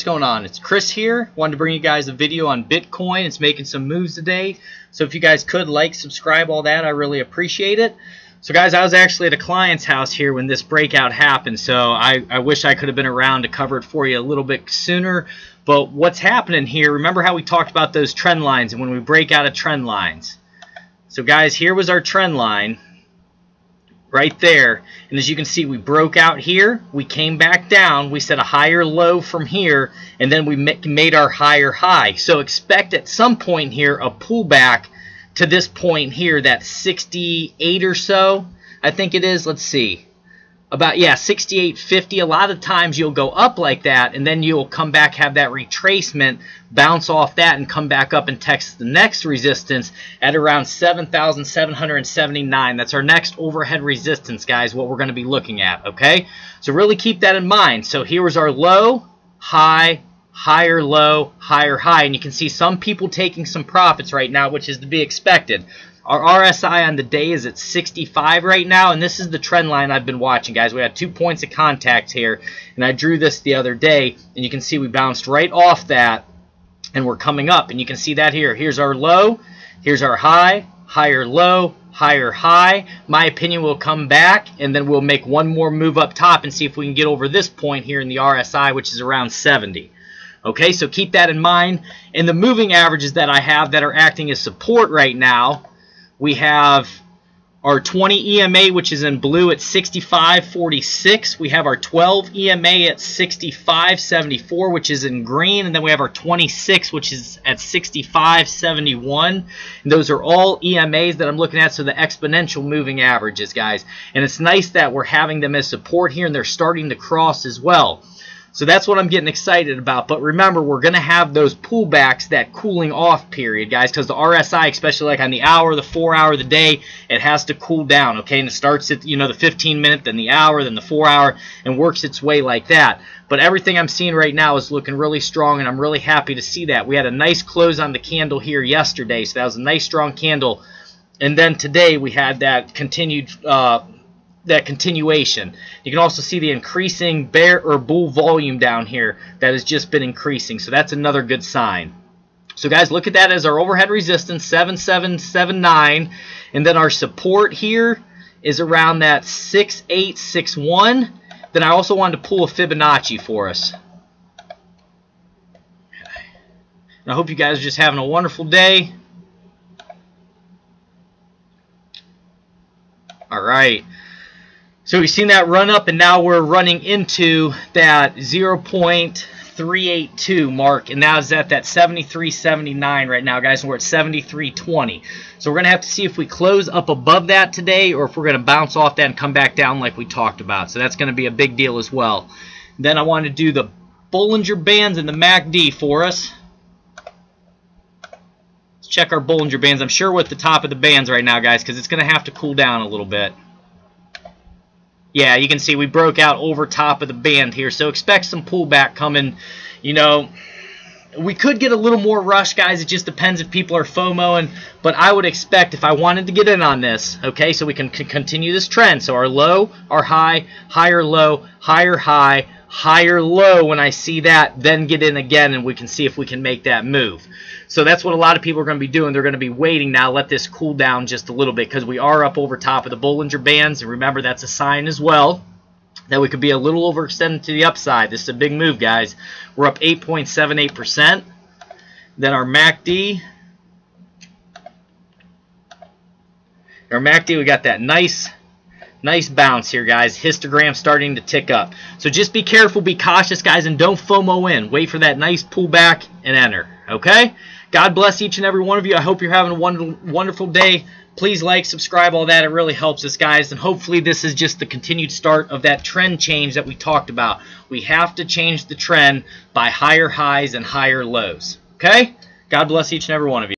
going on? It's Chris here. Wanted to bring you guys a video on Bitcoin. It's making some moves today. So if you guys could like, subscribe, all that, I really appreciate it. So guys, I was actually at a client's house here when this breakout happened. So I wish I could have been around to cover it for you a little bit sooner. But what's happening here, remember how we talked about those trend lines and when we break out of trend lines. So guys, here was our trend line right there, and as you can see, we broke out here, we came back down, we set a higher low from here, and then we made our higher high. So expect at some point here a pullback to this point here, that 68 or so, I think it is. Let's see, about, yeah, 68.50. A lot of times you'll go up like that, and then you'll come back, have that retracement, bounce off that, and come back up and test the next resistance at around 7,779. That's our next overhead resistance, guys, what we're going to be looking at, okay? So really keep that in mind. So here was our low, high, higher low, higher high, and you can see some people taking some profits right now, which is to be expected. Our RSI on the day is at 65 right now, and this is the trend line I've been watching, guys. We had 2 points of contact here, and I drew this the other day, and you can see we bounced right off that, and we're coming up, and you can see that here. Here's our low, here's our high, higher low, higher high. My opinion, will come back, and then we'll make one more move up top and see if we can get over this point here in the RSI, which is around 70. Okay, so keep that in mind. And the moving averages that I have that are acting as support right now, we have our 20 EMA, which is in blue, at 65.46. We have our 12 EMA at 65.74, which is in green. And then we have our 26, which is at 65.71. And those are all EMAs that I'm looking at, so the exponential moving averages, guys. And it's nice that we're having them as support here, and they're starting to cross as well. So that's what I'm getting excited about. But remember, we're going to have those pullbacks, that cooling off period, guys, because the RSI, especially like on the hour, the 4 hour, the day, it has to cool down, okay? And it starts at, you know, the 15-minute, then the hour, then the 4 hour, and works its way like that. But everything I'm seeing right now is looking really strong, and I'm really happy to see that. We had a nice close on the candle here yesterday, so that was a nice strong candle. And then today we had that continued continuation. You can also see the increasing bear or bull volume down here that has just been increasing. So that's another good sign. So guys, look at that as our overhead resistance, 7779, and then our support here is around that 6861. Then I also wanted to pull a Fibonacci for us. And I hope you guys are just having a wonderful day. All right. So we've seen that run up, and now we're running into that 0.382 mark, and now it's at that 73.79 right now, guys, and we're at 73.20. So we're going to have to see if we close up above that today, or if we're going to bounce off that and come back down like we talked about. So that's going to be a big deal as well. Then I want to do the Bollinger Bands and the MACD for us. Let's check our Bollinger Bands. I'm sure we're at the top of the bands right now, guys, because it's going to have to cool down a little bit. Yeah, you can see we broke out over top of the band here, so expect some pullback coming. You know, we could get a little more rush, guys. It just depends if people are FOMOing, but I would expect, if I wanted to get in on this, okay, so we can continue this trend. So our low, our high, higher low, higher high, higher low. When I see that, then get in again, and we can see if we can make that move. So that's what a lot of people are going to be doing. They're going to be waiting now, let this cool down just a little bit, because we are up over top of the Bollinger Bands. And remember, that's a sign as well that we could be a little overextended to the upside. This is a big move, guys. We're up 8.78%. Then our MACD. Our MACD, we got that nice bounce here, guys. Histogram starting to tick up. So just be careful, be cautious, guys, and don't FOMO in. Wait for that nice pullback and enter, okay? God bless each and every one of you. I hope you're having a wonderful day. Please like, subscribe, all that. It really helps us, guys. And hopefully this is just the continued start of that trend change that we talked about. We have to change the trend by higher highs and higher lows, okay? God bless each and every one of you.